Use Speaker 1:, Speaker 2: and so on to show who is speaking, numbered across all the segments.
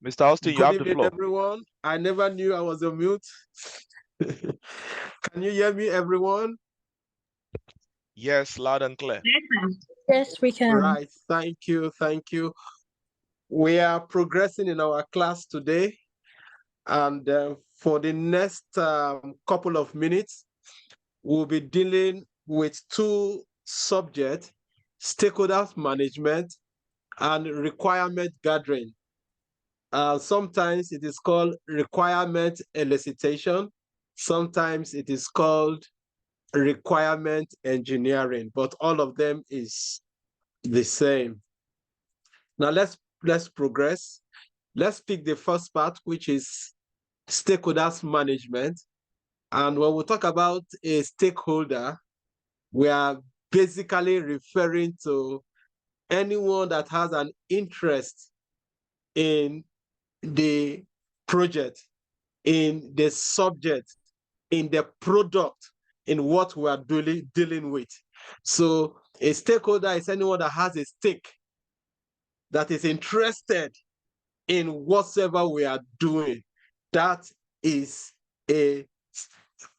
Speaker 1: Mr. Austin, you
Speaker 2: Good
Speaker 1: have the
Speaker 2: evening,
Speaker 1: floor.
Speaker 2: everyone. I never knew I was on mute. Can you hear me, everyone?
Speaker 1: Yes, loud and clear.
Speaker 3: Yes, we can.
Speaker 2: Right. Thank you. Thank you. We are progressing in our class today. And for the next couple of minutes, we'll be dealing with two subjects, stakeholders management and requirement gathering. Sometimes it is called requirement elicitation. Sometimes it is called requirement engineering, but all of them is the same. Now let's progress. Let's pick the first part, which is stakeholders management. And when we talk about a stakeholder, we are basically referring to anyone that has an interest in the project, in the subject, in the product, in what we are dealing with. So a stakeholder is anyone that has a stake, that is interested in whatever we are doing. That's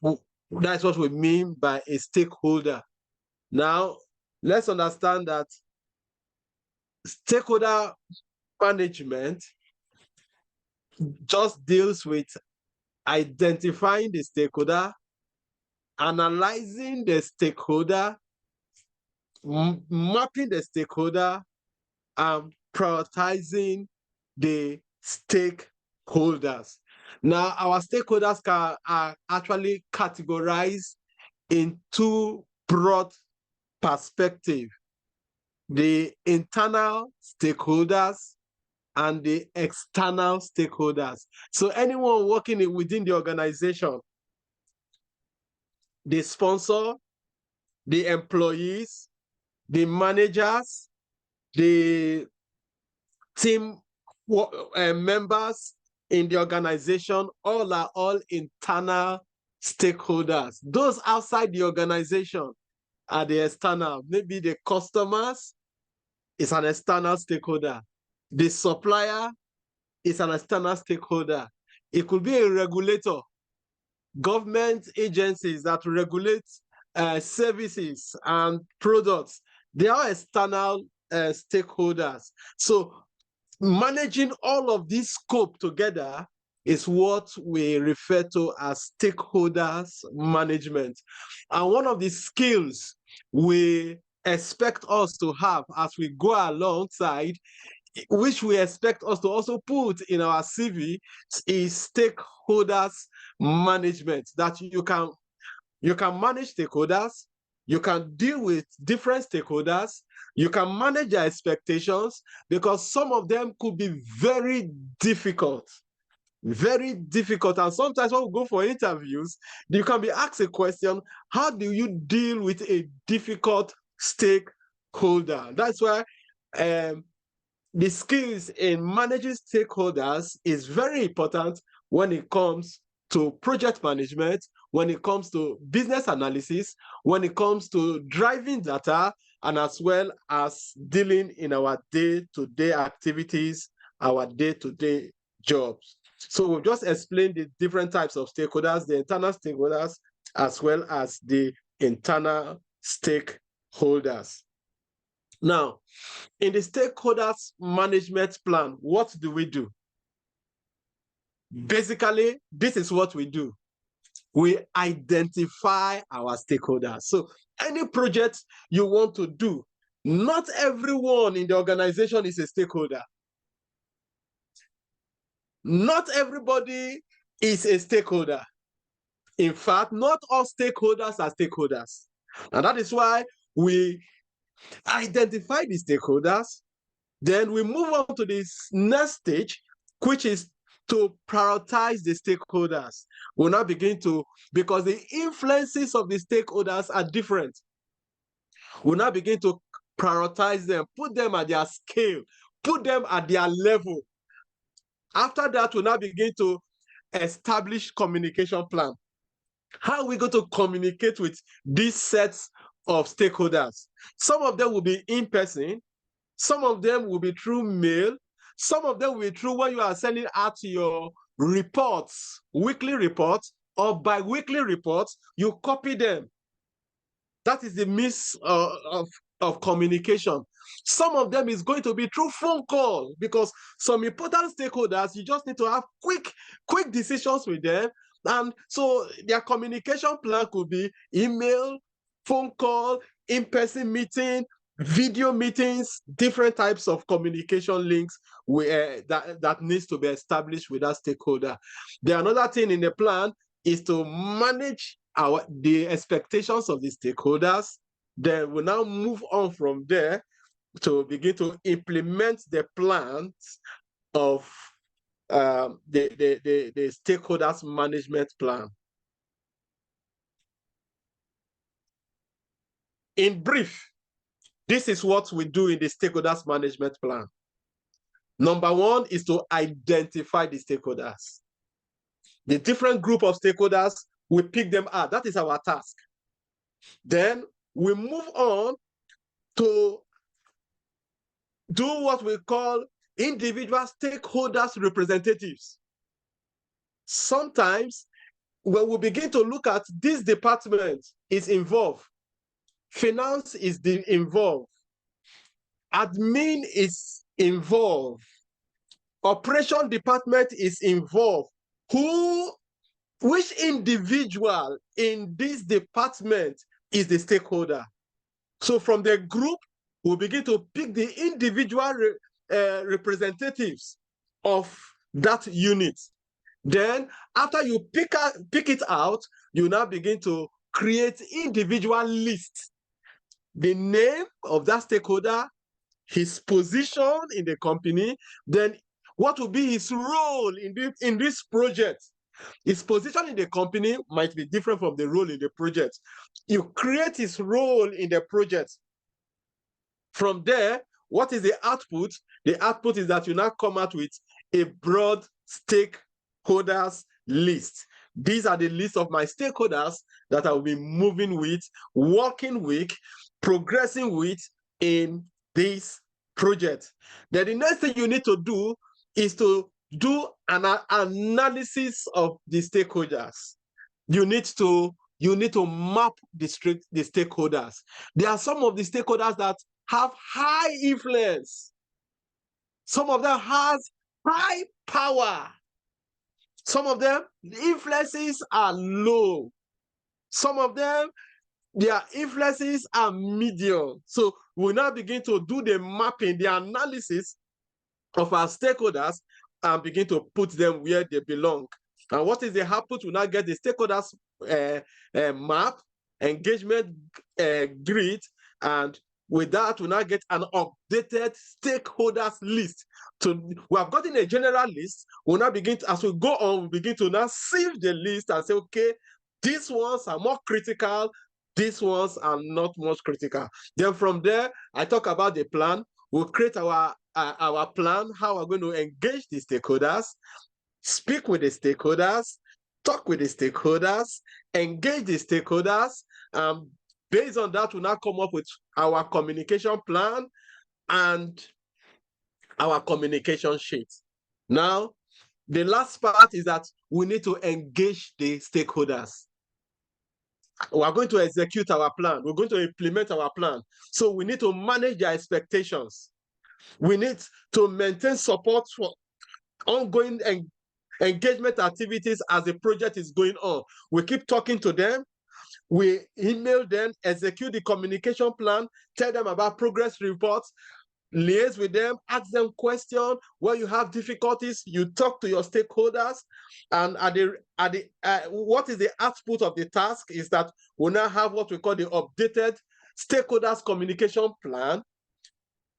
Speaker 2: what we mean by a stakeholder. Now, let's understand that stakeholder management just deals with identifying the stakeholder, analyzing the stakeholder, mapping the stakeholder, and prioritizing the stakeholders. Now, our stakeholders are actually categorized in two broad perspectives: the internal stakeholders and the external stakeholders. So anyone working within the organization, the sponsor, the employees, the managers, the team members in the organization, all are all internal stakeholders. Those outside the organization are the external. Maybe the customers is an external stakeholder. The supplier is an external stakeholder. It could be a regulator, government agencies that regulate services and products. They are external stakeholders. So managing all of this scope together is what we refer to as stakeholders management. And one of the skills we expect us to have as we go alongside, which we expect us to also put in our CV, is stakeholders management. That you can manage stakeholders, you can deal with different stakeholders, you can manage their expectations, because some of them could be very difficult. Very difficult. And sometimes when we go for interviews, you can be asked a question: how do you deal with a difficult stakeholder? That's why the skills in managing stakeholders is very important when it comes to project management, when it comes to business analysis, when it comes to driving data, and as well as dealing in our day-to-day activities, our day-to-day jobs. So we've just explained the different types of stakeholders, the internal stakeholders, as well as the internal stakeholders. Now, in the stakeholders management plan, what do we do? Basically, this is what we do. We identify our stakeholders. So any project you want to do, not everyone in the organization is a stakeholder. Not everybody is a stakeholder. In fact, not all stakeholders are stakeholders. And that is why we identify the stakeholders. Then we move on to this next stage, which is to prioritize the stakeholders. We'll now begin to, because the influences of the stakeholders are different, we'll now begin to prioritize them, put them at their scale, put them at their level. After that, we'll now begin to establish communication plan. How are we going to communicate with these sets of stakeholders? Some of them will be in person, some of them will be through mail, Some of them will be true when you are sending out your reports, weekly reports or bi-weekly reports, you copy them. That is the miss of communication. Some of them is going to be through phone call, because some important stakeholders, you just need to have quick decisions with them. And so their communication plan could be email, phone call, in-person meeting, video meetings, different types of communication links that needs to be established with that stakeholder. The another thing in the plan is to manage the expectations of the stakeholders. Then we now move on from there to begin to implement the plans of the stakeholders management plan. In brief, this is what we do in the stakeholders management plan. Number one is to identify the stakeholders. The different group of stakeholders, we pick them out. That is our task. Then we move on to do what we call individual stakeholders representatives. Sometimes when we begin to look at this department is involved, finance is involved, admin is involved, operation department is involved. Which individual in this department is the stakeholder? So from the group, we'll begin to pick the individual representatives of that unit. Then after you pick it out, you now begin to create individual lists. The name of that stakeholder, his position in the company, then what will be his role in this project. His position in the company might be different from the role in the project. You create his role in the project. From there, what is the output? The output is that you now come out with a broad stakeholders list. These are the list of my stakeholders that I will be moving with, working with, progressing with in this project. Then the next thing you need to do is to do an analysis of the stakeholders. You need to map the stakeholders. There are some of the stakeholders that have high influence. Some of them has high power. Some of them, the influences are low. Some of them, their influences are medium. So we now begin to do the mapping, the analysis of our stakeholders and begin to put them where they belong. And what is the output? We now get the stakeholders map, engagement grid, and with that, we now get an updated stakeholders list. So we have gotten a general list. We now begin to, as we go on, we begin to now sieve the list and say, okay, these ones are more critical, these ones are not much critical. Then from there, I talk about the plan. We'll create our plan, how we're going to engage the stakeholders, speak with the stakeholders, talk with the stakeholders, engage the stakeholders. Based on that, we'll now come up with our communication plan and our communication sheet. Now, the last part is that we need to engage the stakeholders. We are going to execute our plan. We're going to implement our plan. So we need to manage their expectations. We need to maintain support for ongoing engagement activities as the project is going on. We keep talking to them. We email them, execute the communication plan, tell them about progress reports, liaise with them, ask them questions. Where you have difficulties, you talk to your stakeholders. And what is the output of the task is that we now have what we call the updated stakeholders communication plan,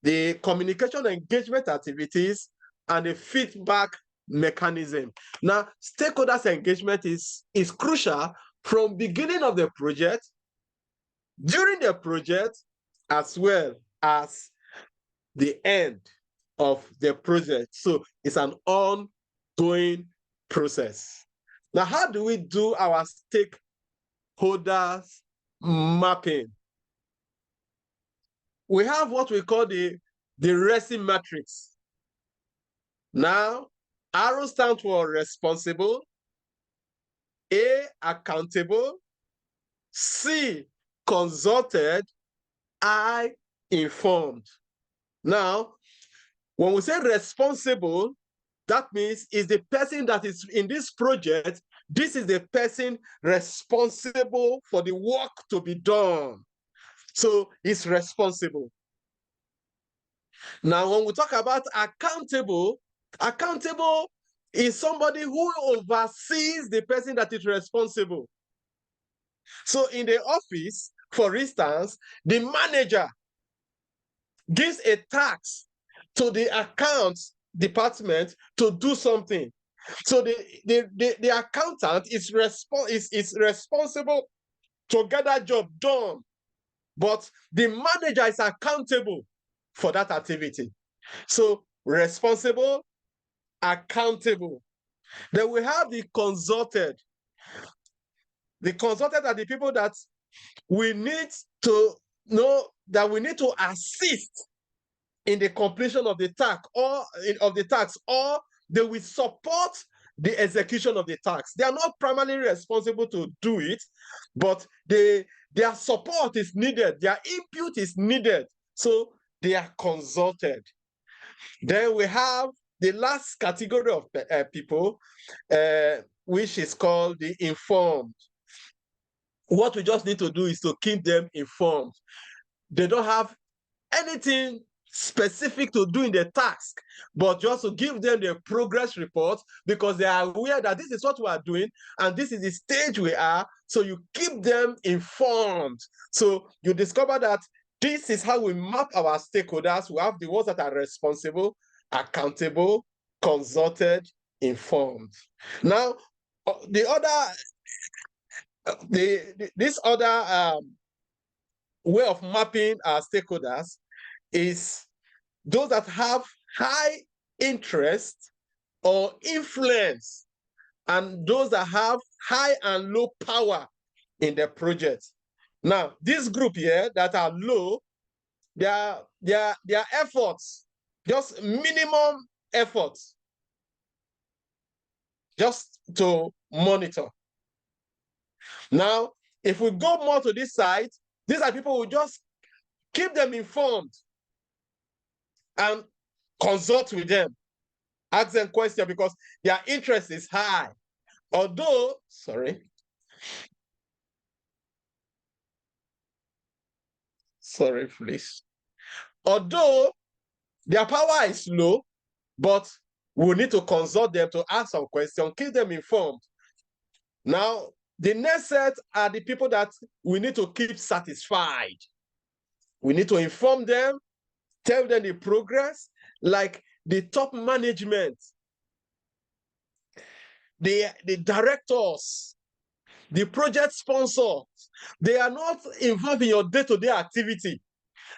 Speaker 2: the communication engagement activities, and the feedback mechanism. Now, stakeholders engagement is crucial from beginning of the project, during the project, as well as the end of the project. So it's an ongoing process. Now, how do we do our stakeholders mapping? We have what we call the RESI matrix. Now, R stands for responsible, A, accountable, C, consulted, I, informed. Now, when we say responsible, that means is the person that is in this project, this is the person responsible for the work to be done. So he's responsible. Now, when we talk about accountable, accountable is somebody who oversees the person that is responsible. So in the office, for instance, the manager gives a task to the accounts department to do something. So the accountant is responsible to get that job done, but the manager is accountable for that activity. So responsible, accountable. Then we have the consulted. The consulted are the people that we need to know that we need to assist in the completion of the task or they will support the execution of the task. They are not primarily responsible to do it, but their support is needed, their input is needed, so they are consulted. Then we have the last category of people, which is called the informed. What we just need to do is to keep them informed. They don't have anything specific to do in the task, but just to give them the progress report because they are aware that this is what we are doing and this is the stage we are. So you keep them informed. So you discover that this is how we map our stakeholders. We have the ones that are responsible, accountable, consulted, informed. Now, this other way of mapping our stakeholders is those that have high interest or influence and those that have high and low power in the project. Now, this group here that are low, their efforts, just minimum efforts, just to monitor. Now, if we go more to this side, these are people who just keep them informed and consult with them, ask them questions because their interest is high. Although, sorry, please. Although their power is low, but we need to consult them to ask some questions, keep them informed. Now, the next set are the people that we need to keep satisfied. We need to inform them, tell them the progress, like the top management, the directors, the project sponsors. They are not involved in your day-to-day activity,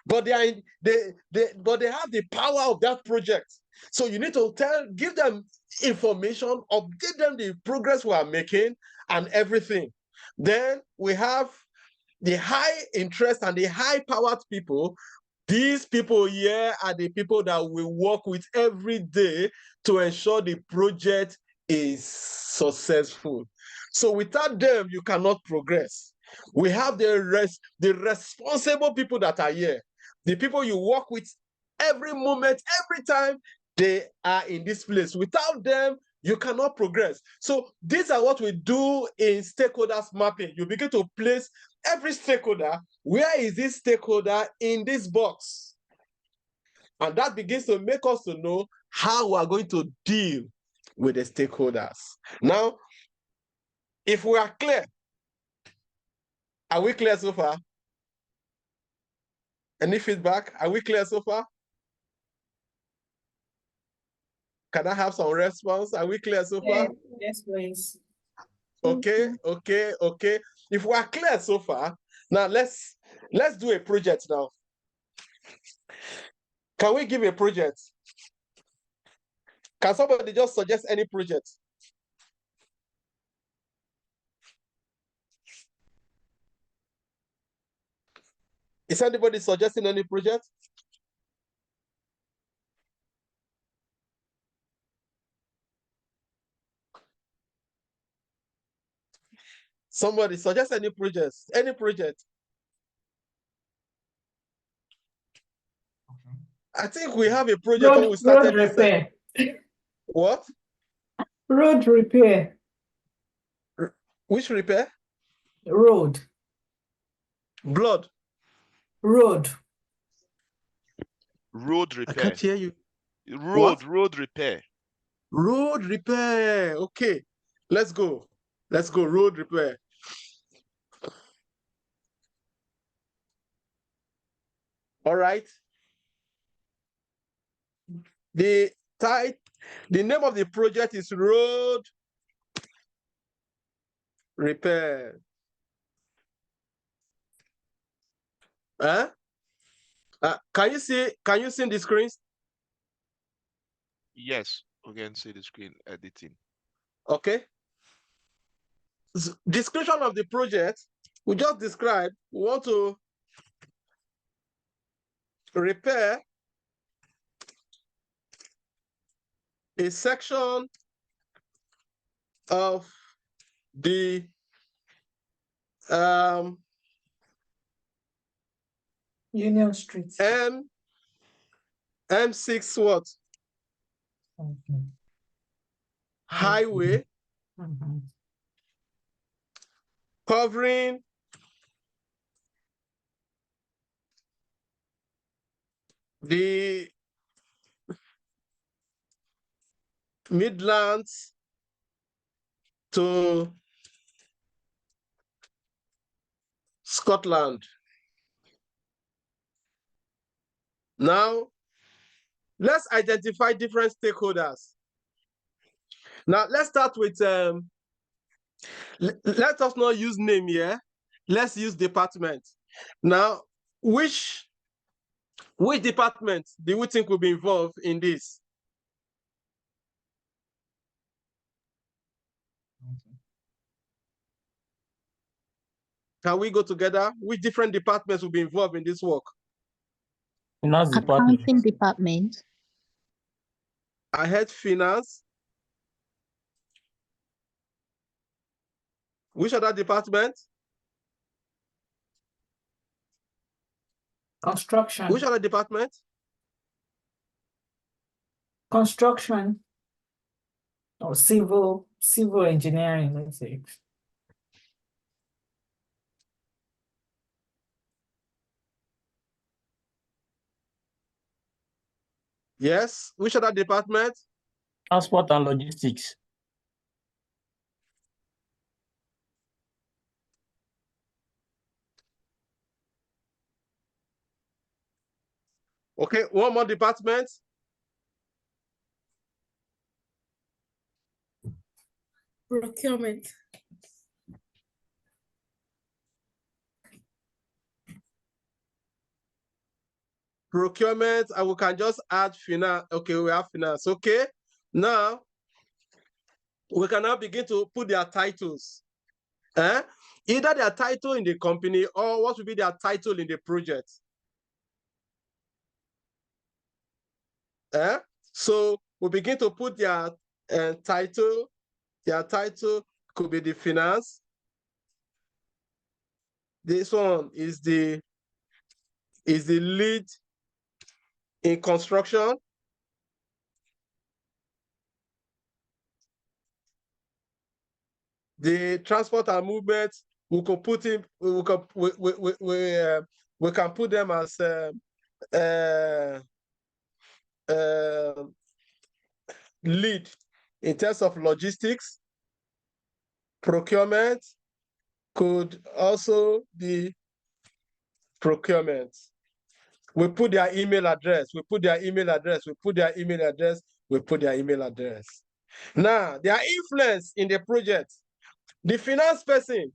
Speaker 2: but they have the power of that project. So you need to give them information, update them the progress we are making and everything. Then we have the high interest and the high powered people. These people here are the people that we work with every day to ensure the project is successful. So without them, you cannot progress. We have the responsible people that are here. The people you work with every moment, every time they are in this place. Without them, you cannot progress. So these are what we do in stakeholders mapping. You begin to place every stakeholder. Where is this stakeholder in this box? And that begins to make us to know how we are going to deal with the stakeholders. Now, if we are clear, are we clear so far? Any feedback? Are we clear so far? Can I have some response? Are we clear so far?
Speaker 4: Yes, please.
Speaker 2: Okay. If we are clear so far, now let's do a project now. Can we give a project? Can somebody just suggest any project? Is anybody suggesting any project? Somebody suggest any projects, any project. I think we have a project when we started
Speaker 4: Road repair.
Speaker 2: What?
Speaker 4: Road repair.
Speaker 2: Which repair?
Speaker 4: Road.
Speaker 2: Blood.
Speaker 4: Road.
Speaker 1: Road
Speaker 2: I
Speaker 1: repair.
Speaker 2: can't hear you.
Speaker 1: Road repair.
Speaker 2: Road repair. Okay, let's go. Let's go. Road repair. All right. The name of the project is road repair. Huh? Can you see the screens?
Speaker 1: Yes, we can see the screen editing.
Speaker 2: Okay. Description of the project we just described. We want to repair a section of the
Speaker 4: Union Street.
Speaker 2: M6 what?
Speaker 4: Okay.
Speaker 2: Highway covering the Midlands to Scotland. Now, let's identify different stakeholders. Now, let's start with, let us not use name here. Let's use department. Now, which department do we think will be involved in this? Can we go together? Which different departments will be involved in this work?
Speaker 4: Finance department.
Speaker 3: Accounting department.
Speaker 2: I heard finance. Which other department?
Speaker 4: Construction.
Speaker 2: Which other department?
Speaker 4: Construction. Or civil engineering, let's say.
Speaker 2: Yes. Which other department?
Speaker 4: Transport and logistics.
Speaker 2: Okay, one more department.
Speaker 3: Procurement.
Speaker 2: Procurement, and we can just add finance. Okay, we have finance. Okay, now we can now begin to put their titles. Either their title in the company or what will be their title in the project. So we begin to put their title. Their title could be the finance. This one is the lead in construction. The transport and movement, we can put him. We can put them as lead in terms of logistics. Procurement could also be procurement. We put their email address. We put their email address. We put their email address. We put their email address. Now, their influence in the project. The finance person,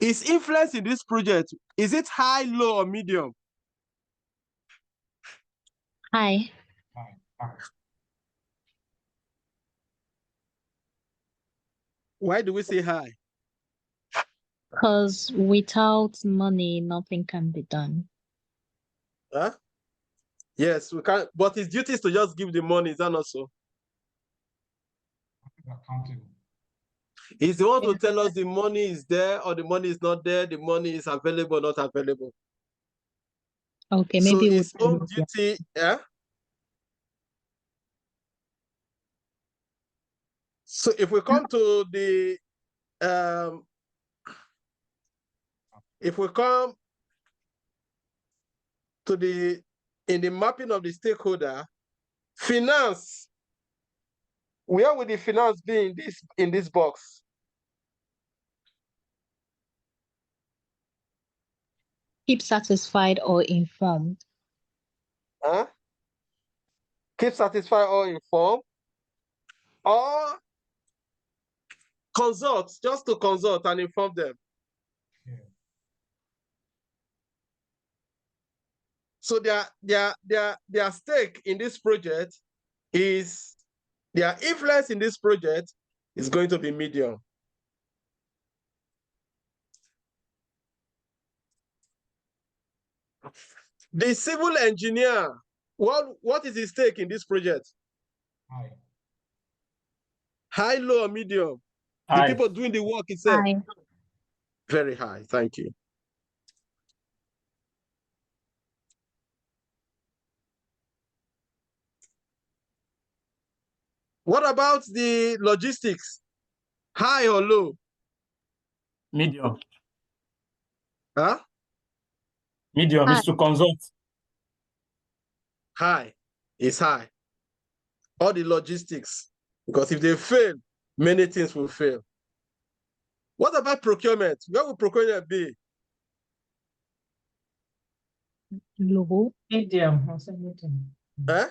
Speaker 2: is influence in this project, is it high, low, or medium?
Speaker 3: High.
Speaker 2: Why do we say high?
Speaker 3: Because without money, nothing can be done.
Speaker 2: Huh? Yes, we can, but his duty is to just give the money, is that not so?
Speaker 5: Accountable.
Speaker 2: Is the one to tell us the money is there or the money is not there, the money is available or not available.
Speaker 3: Okay,
Speaker 2: So
Speaker 3: maybe
Speaker 2: his
Speaker 3: we'll
Speaker 2: own duty, yeah. So if we come to the if we come to in the mapping of the stakeholder, finance, where would the finance be in this box?
Speaker 3: keep satisfied or informed.
Speaker 2: Huh? Keep satisfied or informed, or consult, just to consult and inform them. Yeah. So their stake in this project is, their influence in this project is going to be medium. The civil engineer, what is his stake in this project? High. High, low, or medium?
Speaker 4: High.
Speaker 2: The people doing the work itself.
Speaker 3: High.
Speaker 2: Very high, thank you. What about the logistics? High or low?
Speaker 4: Medium.
Speaker 2: Huh?
Speaker 4: Medium is to consult.
Speaker 2: High is high. All the logistics, because if they fail, many things will fail. What about procurement? Where will procurement be?
Speaker 3: Low.
Speaker 4: Medium. I'll say medium.
Speaker 2: Huh?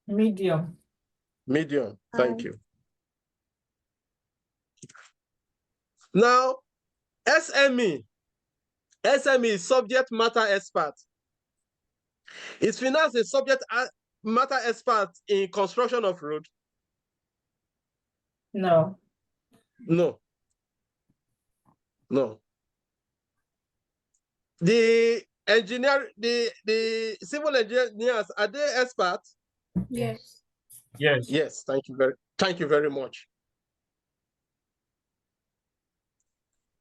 Speaker 4: Medium.
Speaker 2: Medium, thank you. Now, SME. SME is subject matter expert. Is finance a subject matter expert in construction of road?
Speaker 4: No.
Speaker 2: No. No. The engineer, the civil engineers, are they experts?
Speaker 4: Yes. Yes.
Speaker 2: Yes, thank you very much.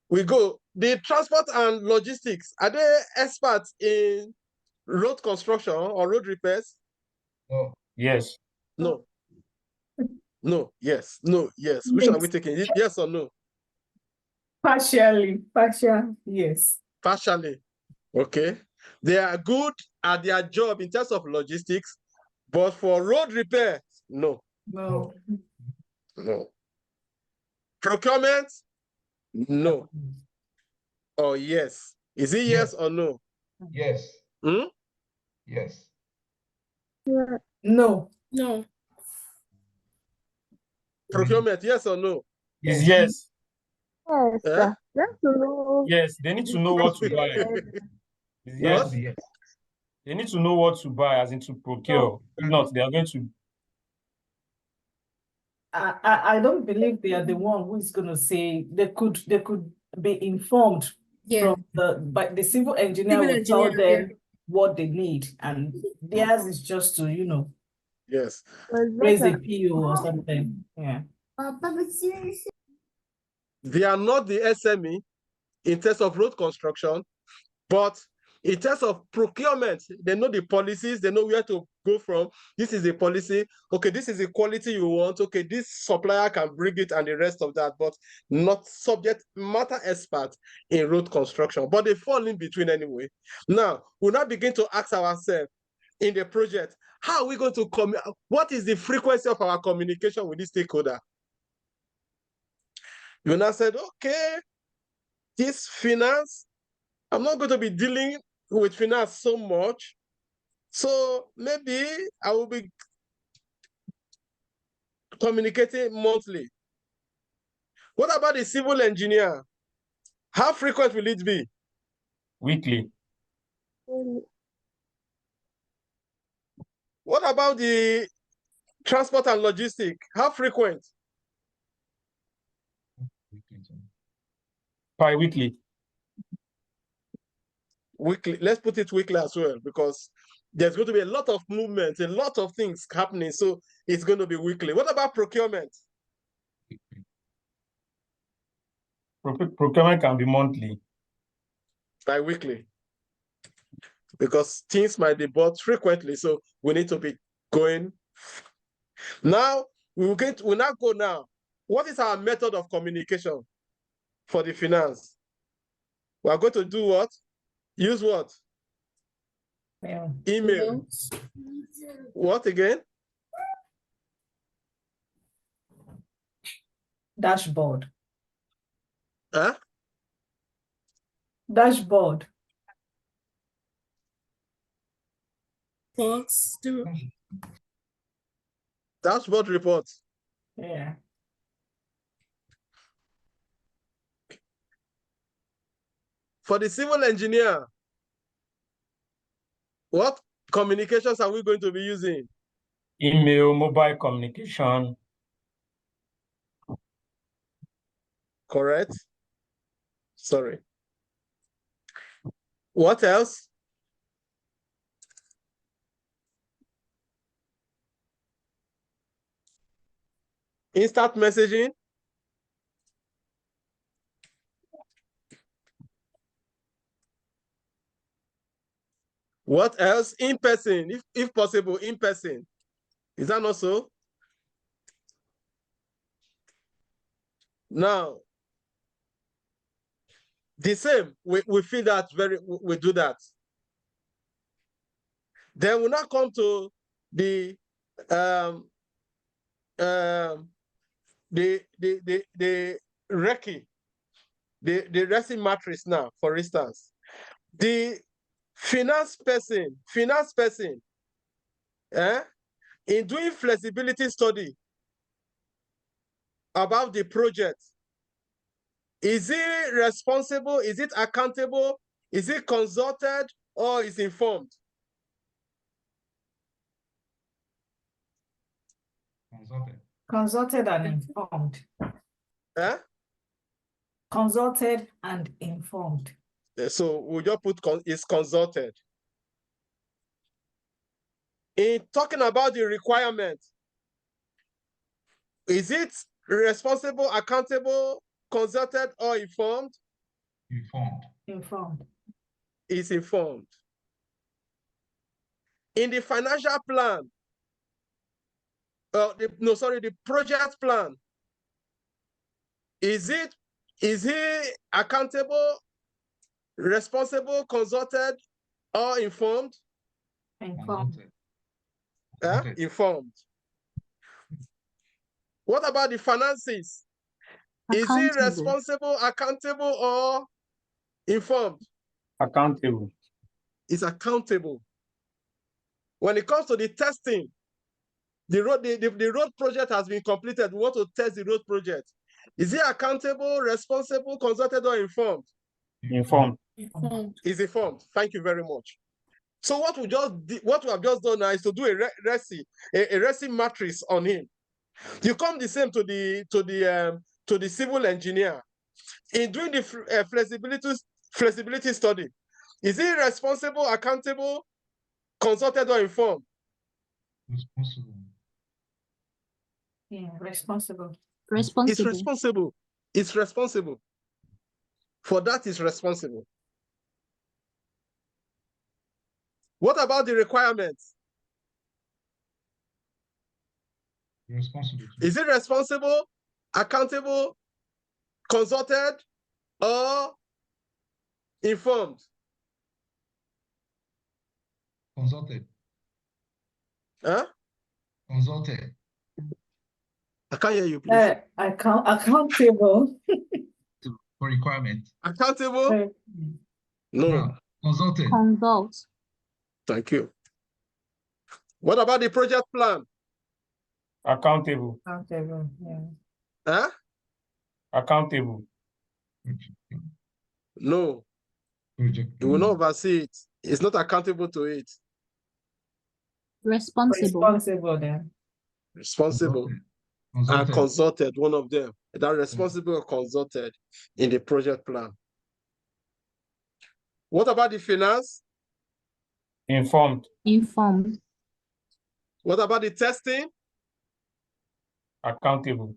Speaker 2: We go. The transport and logistics, are they experts in road construction or road repairs?
Speaker 4: No. Yes.
Speaker 2: No. No, yes, no, yes. Which are we taking? Yes or no?
Speaker 4: Partially. Partial. Yes.
Speaker 2: Partially. Okay. They are good at their job in terms of logistics, but for road repair, no.
Speaker 4: No.
Speaker 2: No. Procurement? No. Or yes. Is it yes or no?
Speaker 5: Yes.
Speaker 2: Hmm?
Speaker 5: Yes.
Speaker 4: No.
Speaker 5: No.
Speaker 2: Procurement, yes or no?
Speaker 4: Is yes.
Speaker 6: Yes,
Speaker 2: Eh?
Speaker 6: that's low.
Speaker 4: Yes. They need to know what to buy. Is yes.
Speaker 2: What?
Speaker 4: They need to know what to buy, as in to procure. If not, they are going to. I don't believe they are the one who is going to say they could be informed from but the civil engineer will tell them what they need, and theirs is just to
Speaker 2: Yes.
Speaker 4: raise a PO or something. Yeah.
Speaker 2: They are not the SME in terms of road construction, but in terms of procurement, they know the policies, they know where to go from. This is a policy. Okay, this is the quality you want. Okay, this supplier can bring it and the rest of that, but not subject matter expert in road construction. But they fall in between anyway. Now, we'll now begin to ask ourselves in the project, how are we going to come? What is the frequency of our communication with this stakeholder? You now said, okay, this finance, I'm not going to be dealing with finance so much. So maybe I will be communicating monthly. What about the civil engineer? How frequent will it be?
Speaker 4: Weekly.
Speaker 2: What about the transport and logistics? How frequent?
Speaker 4: Bi-weekly.
Speaker 2: Weekly. Let's put it weekly as well, because there's going to be a lot of movement, a lot of things happening. So it's going to be weekly. What about procurement?
Speaker 7: Procurement can be monthly.
Speaker 2: Bi-weekly. Because things might be bought frequently, so we need to be going. Now, we'll now go now. What is our method of communication for the finance? We are going to do what? Use what?
Speaker 4: Yeah.
Speaker 2: Email. What again?
Speaker 4: Dashboard.
Speaker 2: Huh?
Speaker 4: Dashboard.
Speaker 2: Dashboard report.
Speaker 4: Yeah.
Speaker 2: For the civil engineer, what communications are we going to be using?
Speaker 7: Email, mobile communication.
Speaker 2: Correct. Sorry. What else? Instant messaging. What else? In person, if possible, in person. Is that not so? Now, the same, we feel that we do that. Then we now come to the recce, the RESI matrix now, for instance. The finance person, in doing flexibility study about the project, is it responsible? Is it accountable? Is it consulted or is informed?
Speaker 5: Consulted.
Speaker 4: Consulted and informed. Consulted and informed.
Speaker 2: So we just put is consulted. In talking about the requirement, is it responsible, accountable, consulted, or informed?
Speaker 5: Informed.
Speaker 4: Informed.
Speaker 2: Is informed. In the financial plan, the project plan, is he accountable, responsible, consulted, or informed?
Speaker 4: Informed.
Speaker 2: Informed. What about the finances? Is he responsible, accountable, or informed?
Speaker 7: Accountable.
Speaker 2: Is accountable. When it comes to the testing, the road project has been completed. We want to test the road project. Is he accountable, responsible, consulted, or informed?
Speaker 7: Informed.
Speaker 2: Is informed. Thank you very much. So what we have just done now is to do a RESI matrix on him. You come the same to the civil engineer. In doing the flexibility study, is he responsible, accountable, consulted, or informed?
Speaker 5: Responsible.
Speaker 4: Yeah, responsible.
Speaker 2: It's responsible. It's responsible. For that, is responsible. What about the requirements?
Speaker 5: Responsible.
Speaker 2: Is it responsible, accountable, consulted, or informed?
Speaker 5: Consulted.
Speaker 2: Huh?
Speaker 5: Consulted.
Speaker 2: I can't hear you, please.
Speaker 4: Accountable.
Speaker 5: For requirement.
Speaker 2: Accountable? No.
Speaker 5: Consulted.
Speaker 3: Consult.
Speaker 2: Thank you. What about the project plan?
Speaker 7: Accountable.
Speaker 4: Accountable, yeah.
Speaker 2: Huh?
Speaker 7: Accountable.
Speaker 2: No.
Speaker 5: Project.
Speaker 2: You will not oversee it. It's not accountable to it.
Speaker 3: Responsible.
Speaker 4: Responsible then.
Speaker 2: Responsible.
Speaker 5: Consulted.
Speaker 2: And consulted, one of them. That responsible or consulted in the project plan. What about the finance?
Speaker 7: Informed.
Speaker 3: Informed.
Speaker 2: What about the testing?
Speaker 7: Accountable.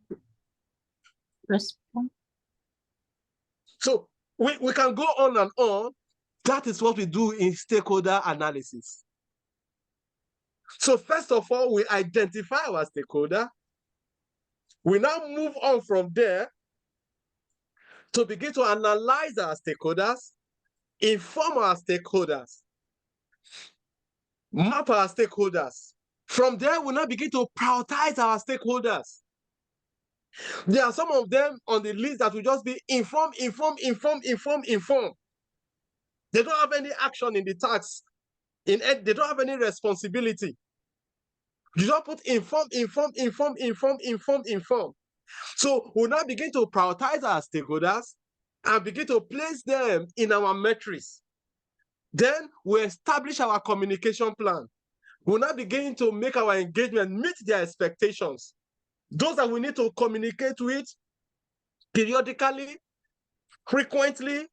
Speaker 2: So we can go on and on. That is what we do in stakeholder analysis. So first of all, we identify our stakeholder. We now move on from there to begin to analyze our stakeholders, inform our stakeholders, map our stakeholders. From there, we now begin to prioritize our stakeholders. There are some of them on the list that will just be inform. They don't have any action in the task. They don't have any responsibility. You don't put inform. So we now begin to prioritize our stakeholders and begin to place them in our metrics. Then we establish our communication plan. We now begin to make our engagement meet their expectations. Those that we need to communicate with periodically, frequently,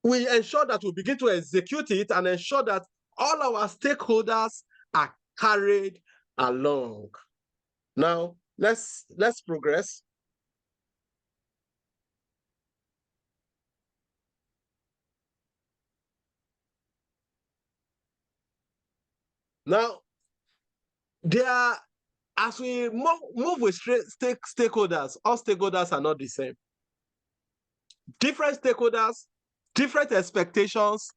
Speaker 2: we ensure that we begin to execute it and ensure that all our stakeholders are carried along. Now, let's progress. Now, as we move with stakeholders, all stakeholders are not the same. Different stakeholders, different expectations,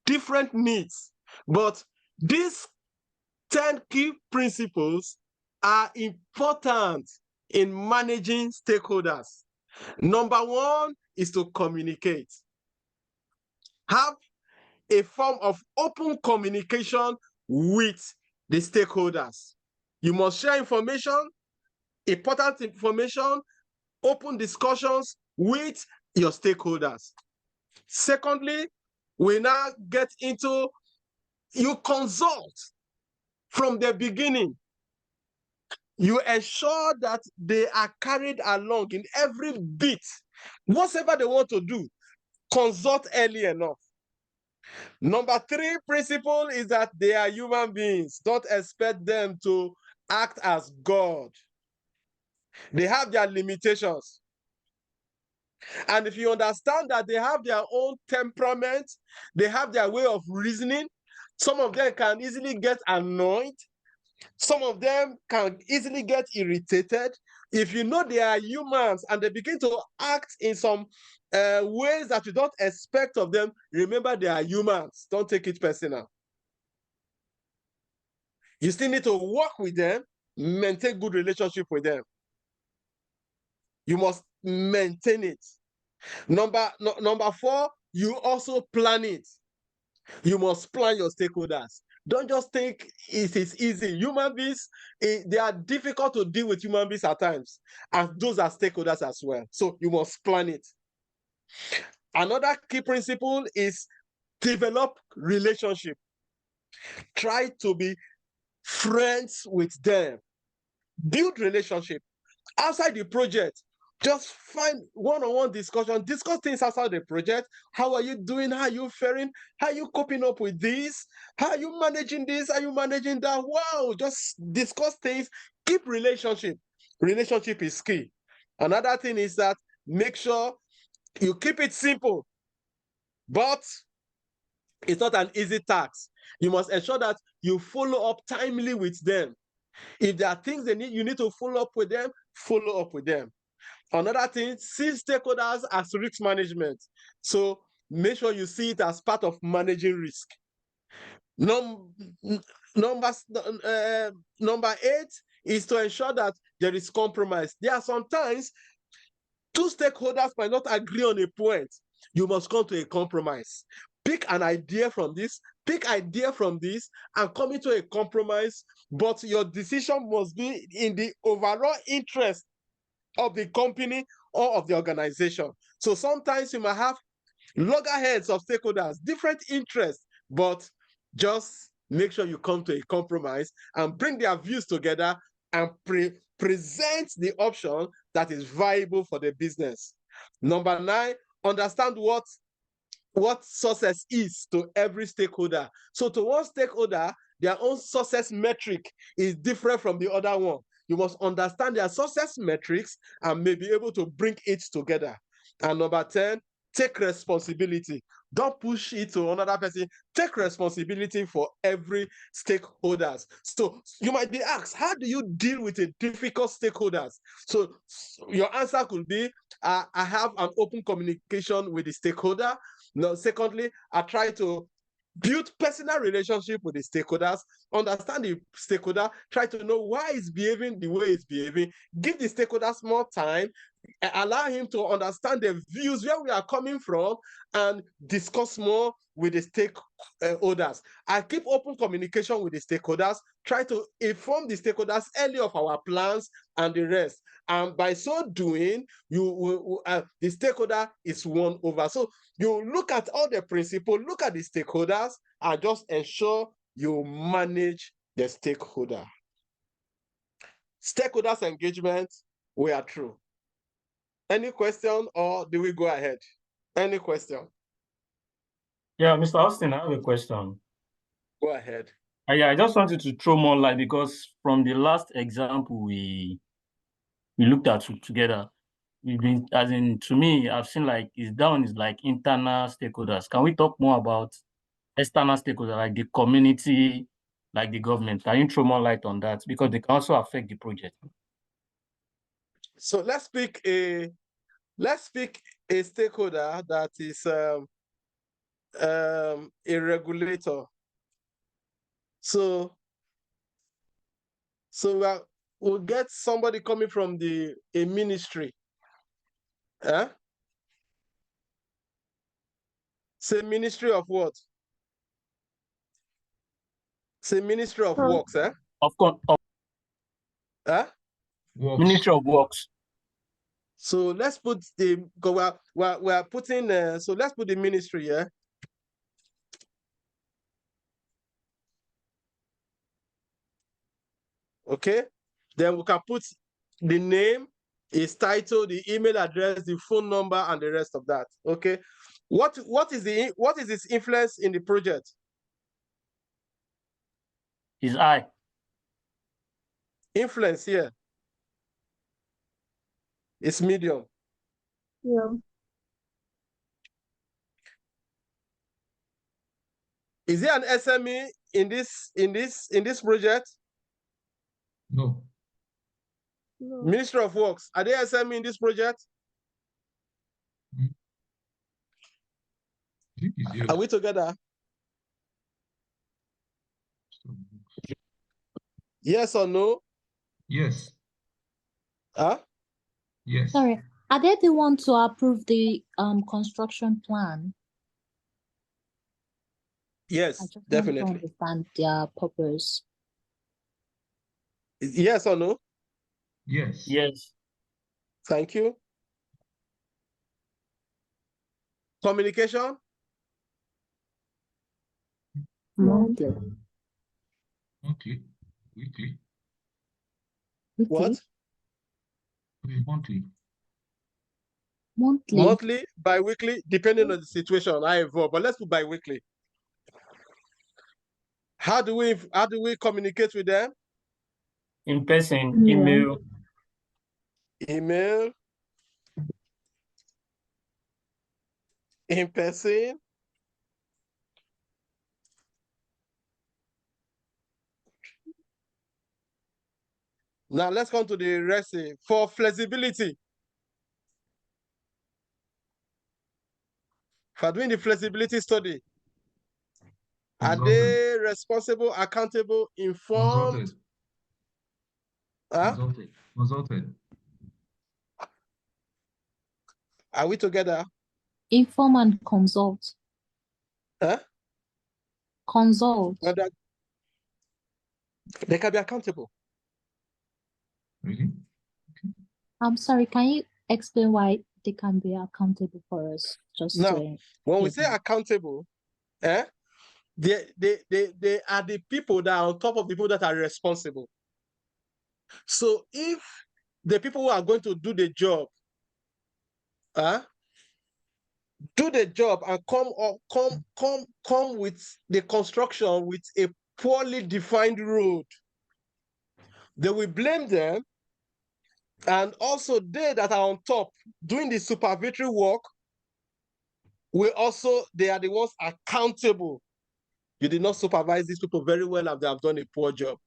Speaker 2: different needs. But these 10 key principles are important in managing stakeholders. Number one is to communicate. Have a form of open communication with the stakeholders. You must share information, important information, open discussions with your stakeholders. Secondly, we now get into you consult from the beginning. You ensure that they are carried along in every bit. Whatever they want to do, consult early enough. Number 3 principle is that they are human beings. Don't expect them to act as God. They have their limitations. And if you understand that they have their own temperament, they have their way of reasoning, some of them can easily get annoyed. Some of them can easily get irritated. If you know they are humans and they begin to act in some ways that you don't expect of them, remember they are humans. Don't take it personal. You still need to work with them, maintain good relationship with them. You must maintain it. Number 4, you also plan it. You must plan your stakeholders. Don't just think it is easy. Human beings, they are difficult to deal with human beings at times, and those are stakeholders as well. So you must plan it. Another key principle is develop relationship. Try to be friends with them. Build relationship. Outside the project, just find one-on-one discussion. Discuss things outside the project. How are you doing? How are you faring? How are you coping up with this? How are you managing this? How are you managing that? Wow, just discuss things. Keep relationship. Relationship is key. Another thing is that make sure you keep it simple, but it's not an easy task. You must ensure that you follow up timely with them. If there are things you need to follow up with them, follow up with them. Another thing, see stakeholders as risk management. So make sure you see it as part of managing risk. Number 8 is to ensure that there is compromise. There are sometimes 2 stakeholders might not agree on a point. You must come to a compromise. Pick an idea from this, pick idea from this, and come into a compromise, but your decision must be in the overall interest of the company or of the organization. So sometimes you might have loggerheads of stakeholders, different interests, but just make sure you come to a compromise and bring their views together and present the option that is viable for the business. Number 9, understand what success is to every stakeholder. So to one stakeholder, their own success metric is different from the other one. You must understand their success metrics and may be able to bring it together. And number 10, take responsibility. Don't push it to another person. Take responsibility for every stakeholders. So you might be asked, how do you deal with a difficult stakeholders? So your answer could be, I have an open communication with the stakeholder. Now, secondly, I try to build personal relationship with the stakeholders, understand the stakeholder, try to know why it's behaving the way it's behaving, give the stakeholders more time, allow him to understand the views where we are coming from, and discuss more with the stakeholders. I keep open communication with the stakeholders, try to inform the stakeholders early of our plans and the rest. And by so doing, the stakeholder is won over. So you look at all the principles, look at the stakeholders, and just ensure you manage the stakeholder. Stakeholders engagement, we are through. Any question, or do we go ahead? Any question?
Speaker 7: Yeah, Mr. Austin, I have a question.
Speaker 2: Go ahead.
Speaker 7: Yeah, I just wanted to throw more light, because from the last example we looked at together, we've been, as in, to me, I've seen like that one is like internal stakeholders. Can we talk more about external stakeholders, like the community, like the government? Can you throw more light on that? Because they can also affect the project.
Speaker 2: So let's pick a stakeholder that is a regulator. So we'll get somebody coming from a ministry. Say Ministry of what? Say Ministry of Works,
Speaker 7: Of course. Ministry of Works.
Speaker 2: So let's put we're putting so let's put the ministry here. Okay, then we can put the name, his title, the email address, the phone number, and the rest of that. Okay, what is his influence in the project?
Speaker 7: His eye.
Speaker 2: Influence here. It's medium.
Speaker 6: Yeah.
Speaker 2: Is there an SME in this project?
Speaker 5: No.
Speaker 6: No.
Speaker 2: Ministry of Works, are there SME in this project?
Speaker 5: Yes.
Speaker 2: Are we together? Yes or no?
Speaker 5: Yes. Yes.
Speaker 3: Sorry, are they the one to approve the construction plan?
Speaker 2: Yes,
Speaker 3: I just
Speaker 2: definitely.
Speaker 3: want to understand their purpose.
Speaker 2: Yes or no?
Speaker 5: Yes.
Speaker 7: Yes.
Speaker 2: Thank you. Communication?
Speaker 3: Monthly.
Speaker 5: Monthly. Weekly.
Speaker 2: What?
Speaker 5: Monthly.
Speaker 3: Monthly.
Speaker 2: Monthly, bi-weekly, depending on the situation, I evolve. But let's put bi-weekly. How do we communicate with them?
Speaker 7: In person,
Speaker 3: Yeah.
Speaker 7: email.
Speaker 2: Email. In person. Now let's come to the rest. For flexibility. For doing the flexibility study, are they responsible, accountable, informed?
Speaker 5: Consulted.
Speaker 2: Are we together?
Speaker 3: Inform and consult. Consult.
Speaker 2: No, they can be accountable.
Speaker 5: Really?
Speaker 3: I'm sorry, can you explain why they can be accountable for us? Just
Speaker 2: Now,
Speaker 3: to
Speaker 2: when we say accountable, they are the people that are on top of the people that are responsible. So if the people who are going to do the job, do the job and come with the construction with a poorly defined road, they will blame them. And also they that are on top doing the supervisory work they are the ones accountable. You did not supervise these people very well and they have done a poor job.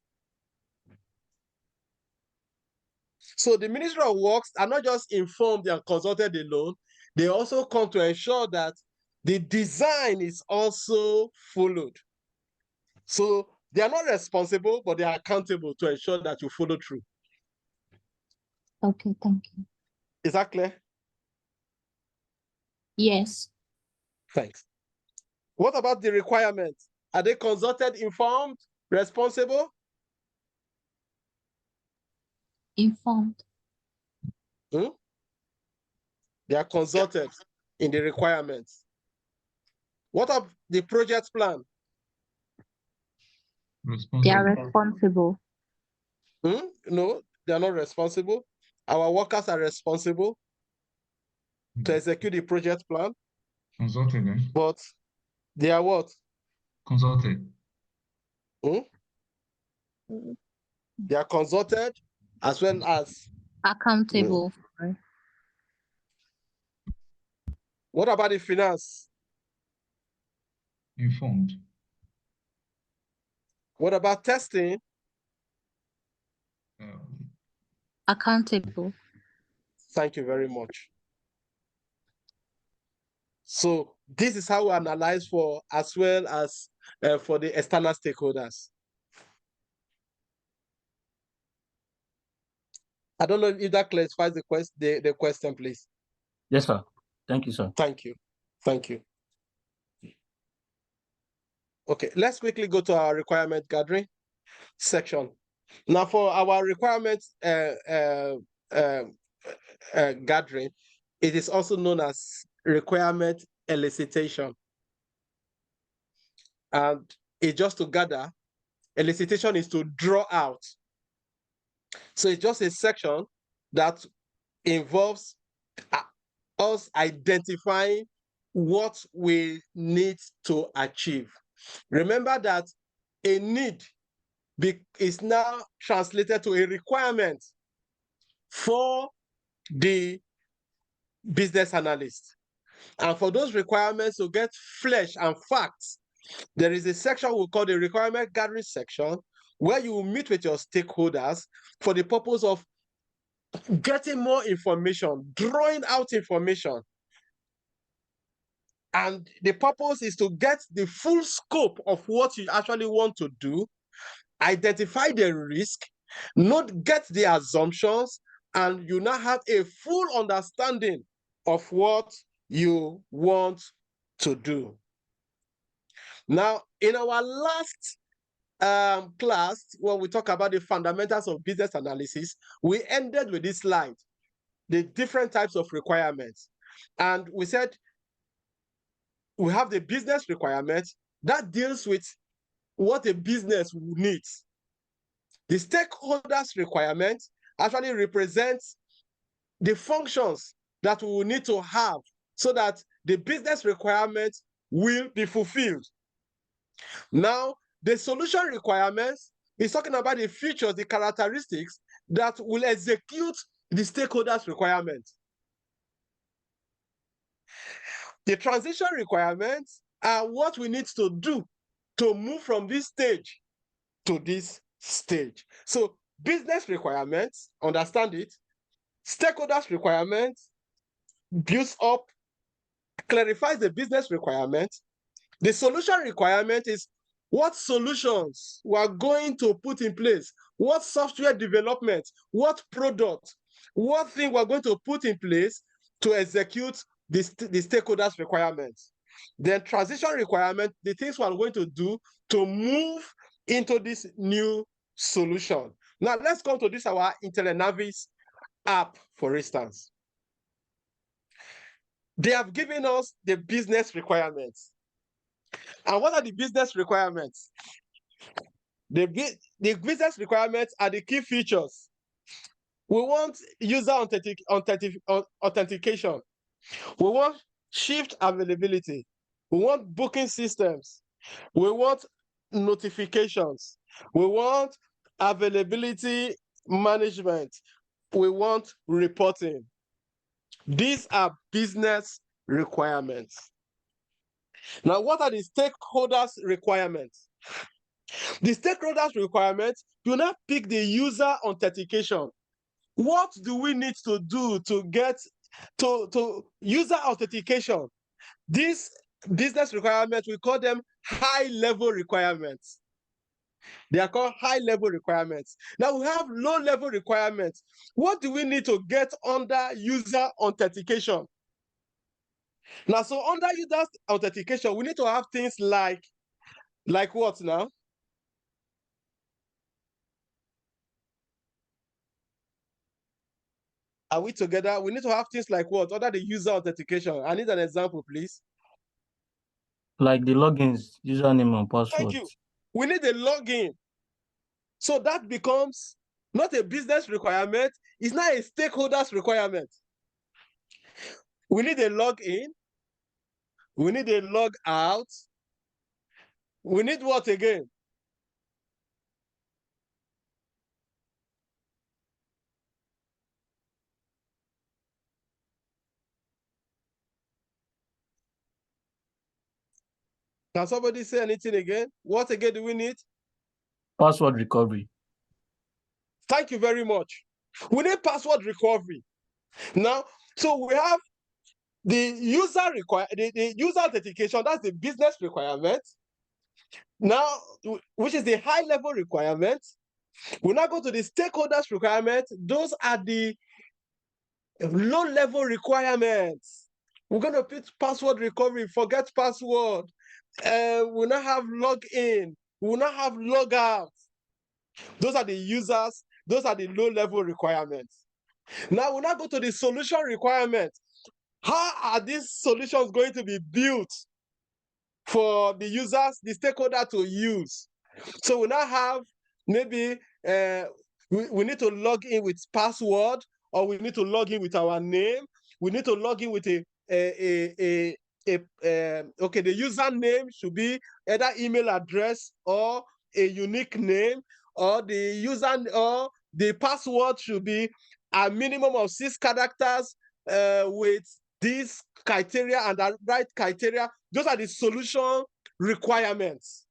Speaker 2: So the Ministry of Works are not just informed and consulted alone, they also come to ensure that the design is also followed. So they are not responsible, but they are accountable to ensure that you follow through.
Speaker 3: Okay, thank you.
Speaker 2: Is that clear?
Speaker 3: Yes.
Speaker 2: Thanks. What about the requirements? Are they consulted, informed, responsible?
Speaker 3: Informed.
Speaker 2: They are consulted in the requirements. What of the project plan?
Speaker 3: They are responsible.
Speaker 2: No, they are not responsible. Our workers are responsible to execute the project plan.
Speaker 5: Consulted, eh?
Speaker 2: But they are what?
Speaker 5: Consulted.
Speaker 2: They are consulted as well as
Speaker 3: accountable.
Speaker 2: What about the finance?
Speaker 5: Informed.
Speaker 2: What about testing?
Speaker 3: Accountable.
Speaker 2: Thank you very much. So this is how we analyze for as well as for the external stakeholders. I don't know if that clarifies the question, please.
Speaker 7: Yes, sir. Thank you, sir.
Speaker 2: Thank you. Thank you. Okay, let's quickly go to our requirement gathering section. Now for our requirement gathering, it is also known as requirement elicitation. And it's just to gather. Elicitation is to draw out. So it's just a section that involves us identifying what we need to achieve. Remember that a need is now translated to a requirement for the business analyst. And for those requirements to get flesh and facts, there is a section we call the requirement gathering section, where you will meet with your stakeholders for the purpose of getting more information, drawing out information. And the purpose is to get the full scope of what you actually want to do, identify the risk, not get the assumptions, and you now have a full understanding of what you want to do. Now, in our last class, when we talk about the fundamentals of business analysis, we ended with this slide, the different types of requirements. And we said we have the business requirement that deals with what a business needs. The stakeholders requirement actually represents the functions that we will need to have so that the business requirement will be fulfilled. Now, the solution requirements is talking about the features, the characteristics that will execute the stakeholders requirements. The transition requirements are what we need to do to move from this stage to this stage. So business requirements, understand it. Stakeholders requirements builds up, clarifies the business requirement. The solution requirement is what solutions we are going to put in place, what software development, what product, what thing we're going to put in place to execute the stakeholders requirements. Then transition requirement, the things we're going to do to move into this new solution. Now let's come to this, our IntelliNavis app, for instance. They have given us the business requirements. And what are the business requirements? The business requirements are the key features. We want user authentication. We want shift availability. We want booking systems. We want notifications. We want availability management. We want reporting. These are business requirements. Now, what are the stakeholders' requirements? The stakeholders' requirements do not pick the user authentication. What do we need to do to get to user authentication? These business requirements, we call them high-level requirements. They are called high-level requirements. Now we have low-level requirements. What do we need to get under user authentication? Now, so under user authentication, we need to have things like what now? Are we together? We need to have things like what? Under the user authentication. I need an example, please.
Speaker 7: Like the logins, username and password.
Speaker 2: Thank you. We need a login. So that becomes not a business requirement, it's not a stakeholder's requirement. We need a login. We need a log out. We need what again? Can somebody say anything again? What again do we need?
Speaker 7: Password recovery.
Speaker 2: Thank you very much. We need password recovery. Now, so we have the user the user authentication, that's the business requirement. Now, which is the high level requirement. We now go to the stakeholders requirement. Those are the low level requirements. We're going to put password recovery, forget password. We'll not have login. We'll not have logout. Those are the users. Those are the low level requirements. Now we'll now go to the solution requirement. How are these solutions going to be built for the users, the stakeholder to use? So we now have maybe we need to log in with password, or we need to log in with our name. We need to log in with okay, the username should be either email address or a unique name, or the password should be a minimum of 6 characters with these criteria and the right criteria. Those are the solution requirements.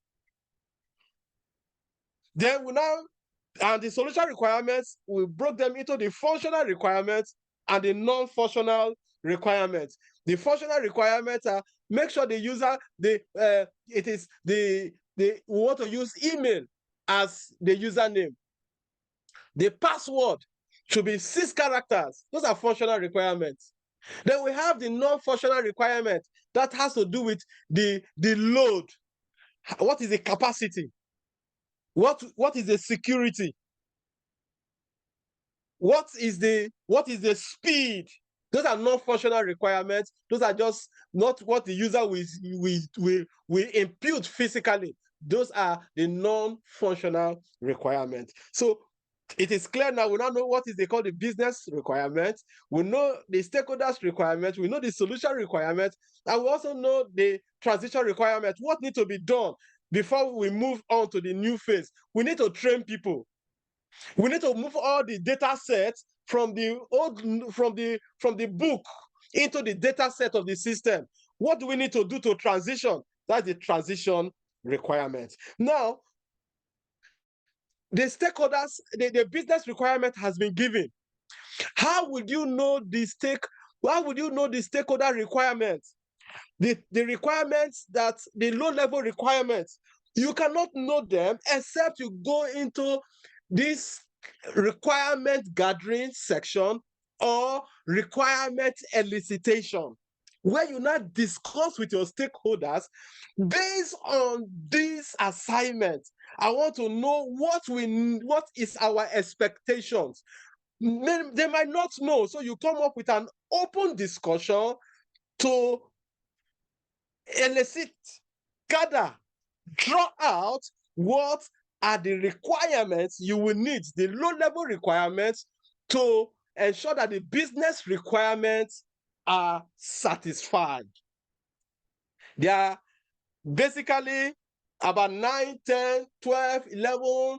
Speaker 2: Then the solution requirements, we broke them into the functional requirements and the non-functional requirements. The functional requirements are make sure the user, we want to use email as the username. The password should be 6 characters. Those are functional requirements. Then we have the non-functional requirement that has to do with the load. What is the capacity? What is the security? What is the speed? Those are non-functional requirements. Those are just not what the user will impute physically. Those are the non-functional requirements. So it is clear now. We now know what is they call the business requirements. We know the stakeholders requirements. We know the solution requirements, and we also know the transition requirements. What needs to be done before we move on to the new phase? We need to train people. We need to move all the data sets from the book into the data set of the system. What do we need to do to transition? That's the transition requirement. Now, the stakeholders, the business requirement has been given. How would you know the stakeholder requirements? The requirements, that the low-level requirements, you cannot know them except you go into this requirement gathering section or requirement elicitation, where you now discuss with your stakeholders based on this assignment. I want to know what is our expectations. They might not know, so you come up with an open discussion to elicit, gather, draw out what are the requirements you will need, the low-level requirements, to ensure that the business requirements are satisfied. There are basically about 9, 10, 12, 11,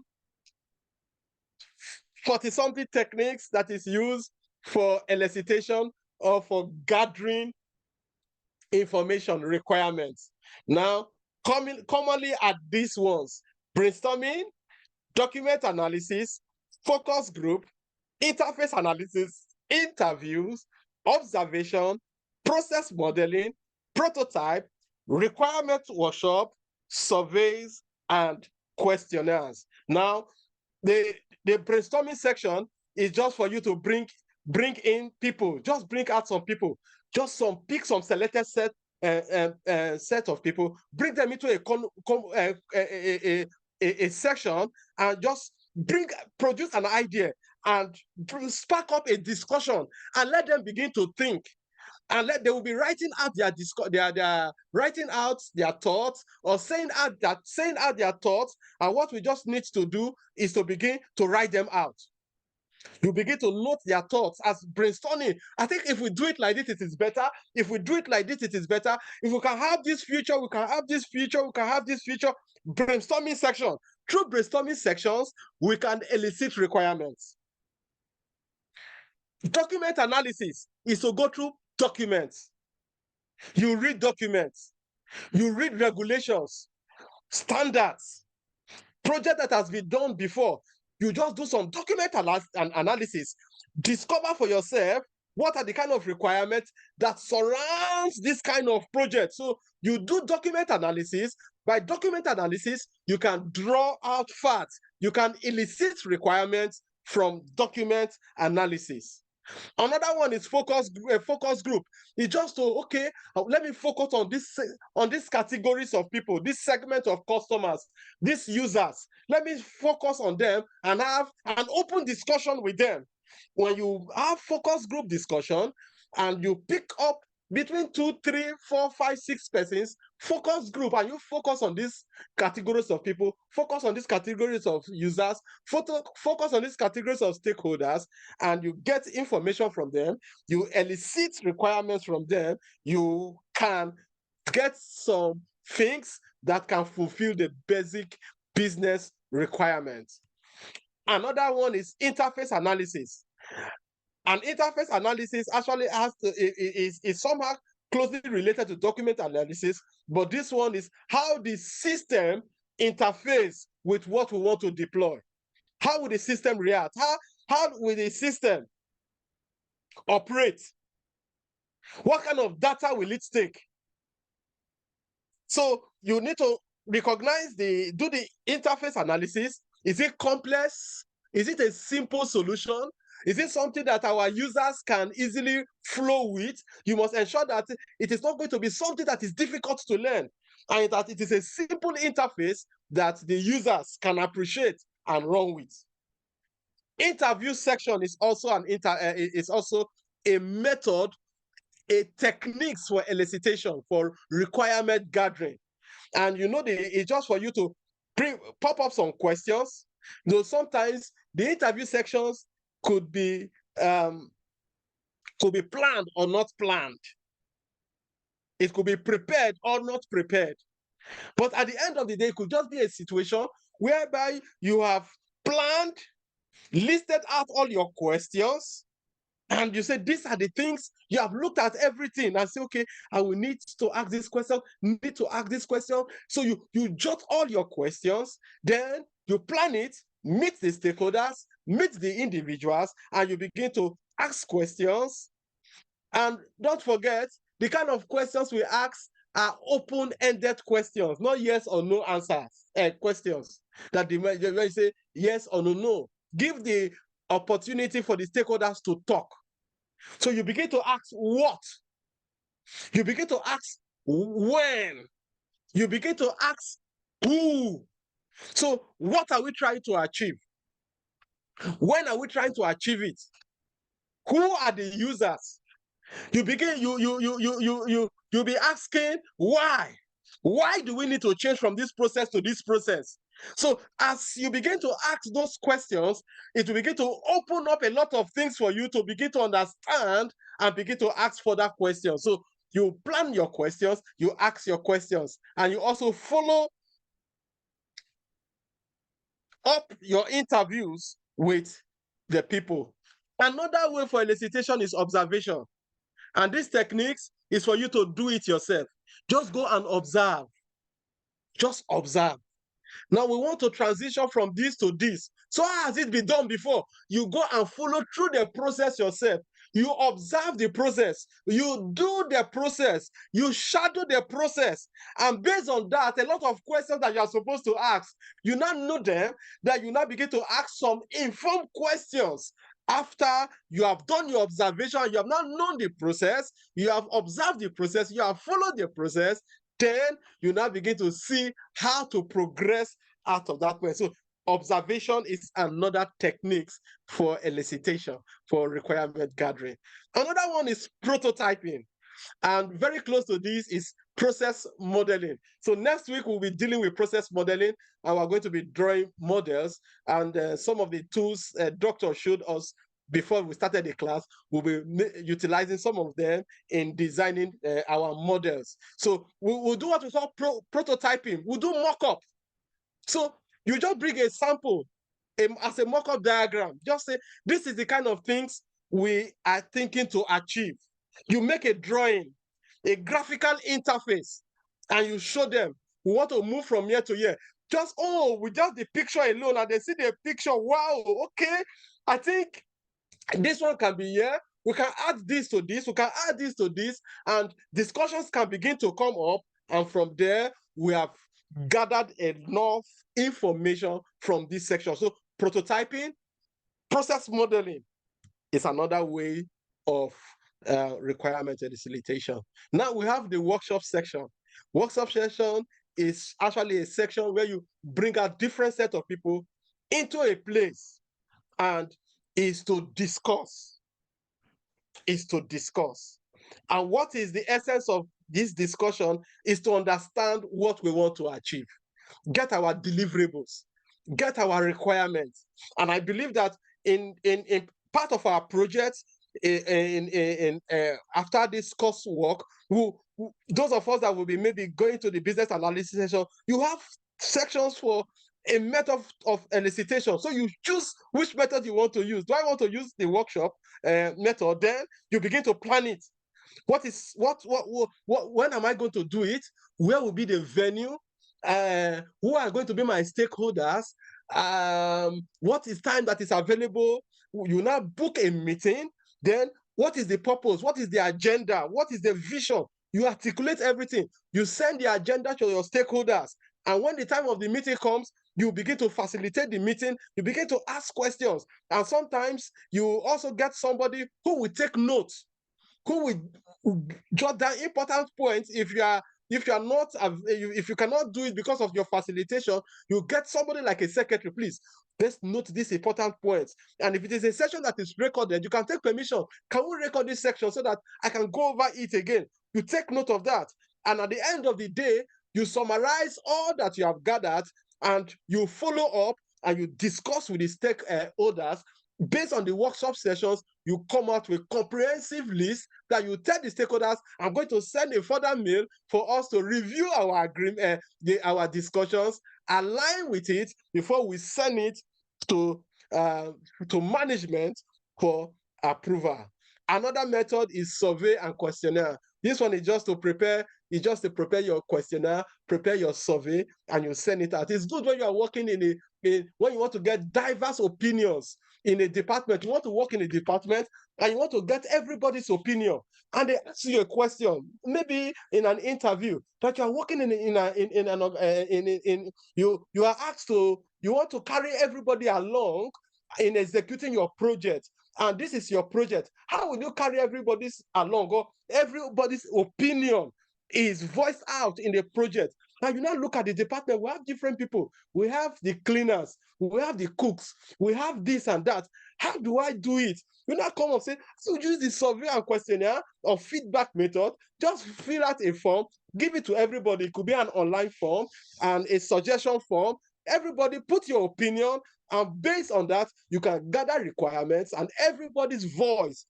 Speaker 2: 40-something techniques that is used for elicitation or for gathering information requirements. Now, commonly at these ones: brainstorming, document analysis, focus group, interface analysis, interviews, observation, process modeling, prototype, requirement workshop, surveys, and questionnaires. Now, the brainstorming section is just for you to bring in people, just bring out some people, pick some selected set of people, bring them into a section, and just produce an idea and spark up a discussion and let them begin to think. And they will be writing out their writing out their thoughts, or saying out their thoughts. And what we just need to do is to begin to write them out. You begin to note their thoughts as brainstorming. I think if we do it like this, it is better. If we do it like this, it is better. If we can have this future, we can have this future, we can have this future. Brainstorming section. Through brainstorming sections, we can elicit requirements. Document analysis is to go through documents. You read documents. You read regulations, standards, project that has been done before. You just do some document analysis. Discover for yourself what are the kind of requirements that surrounds this kind of project. So you do document analysis. By document analysis, you can draw out facts. You can elicit requirements from document analysis. Another one is focus group. It's just to, okay, let me focus on these categories of people, this segment of customers, these users. Let me focus on them and have an open discussion with them. When you have focus group discussion and you pick up between 2, 3, 4, 5, 6 persons, focus group, and you focus on these categories of people, focus on these categories of users, focus on these categories of stakeholders, and you get information from them, you elicit requirements from them, you can get some things that can fulfill the basic business requirements. Another one is interface analysis. And interface analysis actually is somehow closely related to document analysis, but this one is how the system interface with what we want to deploy. How will the system react? How will the system operate? What kind of data will it take? So you need to recognize do the interface analysis. Is it complex? Is it a simple solution? Is it something that our users can easily flow with? You must ensure that it is not going to be something that is difficult to learn, and that it is a simple interface that the users can appreciate and run with. Interview section is also a method, a techniques for elicitation, for requirement gathering. And it's just for you to pop up some questions. Sometimes the interview sections could be planned or not planned. It could be prepared or not prepared. But at the end of the day, it could just be a situation whereby you have planned, listed out all your questions, and you say, these are the things. You have looked at everything and say, okay, I will need to ask this question, need to ask this question. So you jot all your questions, then you plan it, meet the stakeholders, meet the individuals, and you begin to ask questions. And don't forget, the kind of questions we ask are open-ended questions, not yes or no answers, questions that they say yes or no. Give the opportunity for the stakeholders to talk. So you begin to ask what? You begin to ask when? You begin to ask who? So what are we trying to achieve? When are we trying to achieve it? Who are the users? You begin, you'll be asking why? Why do we need to change from this process to this process? So as you begin to ask those questions, it will begin to open up a lot of things for you to begin to understand and begin to ask further questions. So you plan your questions, you ask your questions, and you also follow up your interviews with the people. Another way for elicitation is observation. And these techniques is for you to do it yourself. Just go and observe. Just observe. Now we want to transition from this to this. So how has it been done before? You go and follow through the process yourself. You observe the process. You do the process. You shadow the process. And based on that, a lot of questions that you are supposed to ask, you now know them, that you now begin to ask some informed questions. After you have done your observation, you have now known the process, you have observed the process, you have followed the process, then you now begin to see how to progress out of that way. So observation is another technique for elicitation, for requirement gathering. Another one is prototyping. And very close to this is process modeling. So next week we'll be dealing with process modeling, and we're going to be drawing models. And some of the tools Dr. showed us before we started the class, we'll be utilizing some of them in designing our models. So we'll do what we call prototyping. We'll do mock-up. So you just bring a sample as a mock-up diagram. Just say, this is the kind of things we are thinking to achieve. You make a drawing, a graphical interface, and you show them, we want to move from here to here. Just, with just the picture alone, and they see the picture, wow, okay, I think this one can be here. We can add this to this, we can add this to this, and discussions can begin to come up. And from there, we have gathered enough information from this section. So prototyping, process modeling is another way of requirement elicitation. Now we have the workshop section. Workshop section is actually a section where you bring out different set of people into a place and is to discuss. And what is the essence of this discussion is to understand what we want to achieve, get our deliverables, get our requirements. And I believe that in part of our project, after this course work, those of us that will be maybe going to the business analysis session, you have sections for a method of elicitation. So you choose which method you want to use. Do I want to use the workshop method? Then you begin to plan it. When am I going to do it? Where will be the venue? Who are going to be my stakeholders? What is time that is available? You now book a meeting. Then what is the purpose? What is the agenda? What is the vision? You articulate everything. You send the agenda to your stakeholders. And when the time of the meeting comes, you begin to facilitate the meeting. You begin to ask questions. And sometimes you also get somebody who will take notes, who will jot down important points. If you cannot do it because of your facilitation, you get somebody like a secretary. Please, let's note these important points. And if it is a section that is recorded, you can take permission. Can we record this section so that I can go over it again? You take note of that. And at the end of the day, you summarize all that you have gathered, and you follow up and you discuss with the stakeholders. Based on the workshop sessions, you come out with a comprehensive list that you tell the stakeholders, I'm going to send a further mail for us to review our agreement, our discussions, align with it before we send it to management for approval. Another method is survey and questionnaire. This one is just to prepare your questionnaire, prepare your survey, and you send it out. It's good when you are working when you want to get diverse opinions in a department. You want to work in a department and you want to get everybody's opinion. And they ask you a question, maybe in an interview, that you are working you are asked to, you want to carry everybody along in executing your project. And this is your project. How will you carry everybody's along, or everybody's opinion is voiced out in the project? Now you now look at the department, we have different people. We have the cleaners, we have the cooks, we have this and that. How do I do it? You now come and say, so use the survey and questionnaire or feedback method, just fill out a form, give it to everybody. It could be an online form and a suggestion form. Everybody put your opinion, and based on that, you can gather requirements, and everybody's voice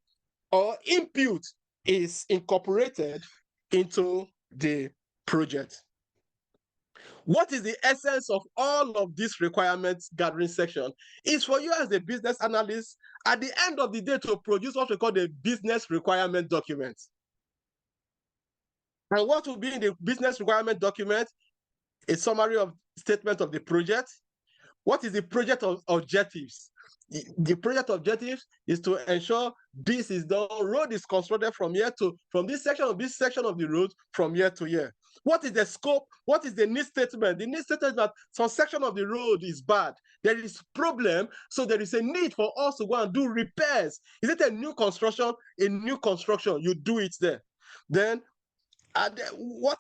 Speaker 2: or input is incorporated into the project. What is the essence of all of this requirements gathering section? Is for you as a business analyst, at the end of the day, to produce what we call the business requirement document. And what will be in the business requirement document? A summary of statement of the project. What is the project objectives? The project objectives is to ensure this is done. Road is constructed from this section of the road from year to year. What is the scope? What is the need statement? The need statement is that some section of the road is bad. There is problem, so there is a need for us to go and do repairs. Is it a new construction? A new construction, you do it there. Then, what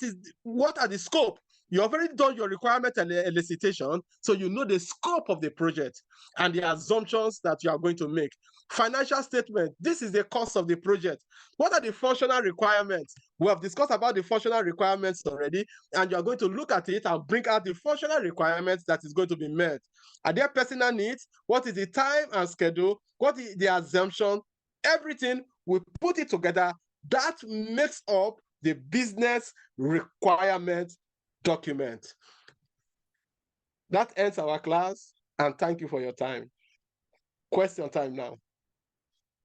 Speaker 2: are the scope? You have already done your requirement and elicitation, so you know the scope of the project and the assumptions that you are going to make. Financial statement, this is the cost of the project. What are the functional requirements? We have discussed about the functional requirements already, and you are going to look at it and bring out the functional requirements that is going to be met. Are there personal needs? What is the time and schedule? What is the assumption? Everything, we put it together. That makes up the business requirement document. That ends our class, and thank you for your time. Question time now.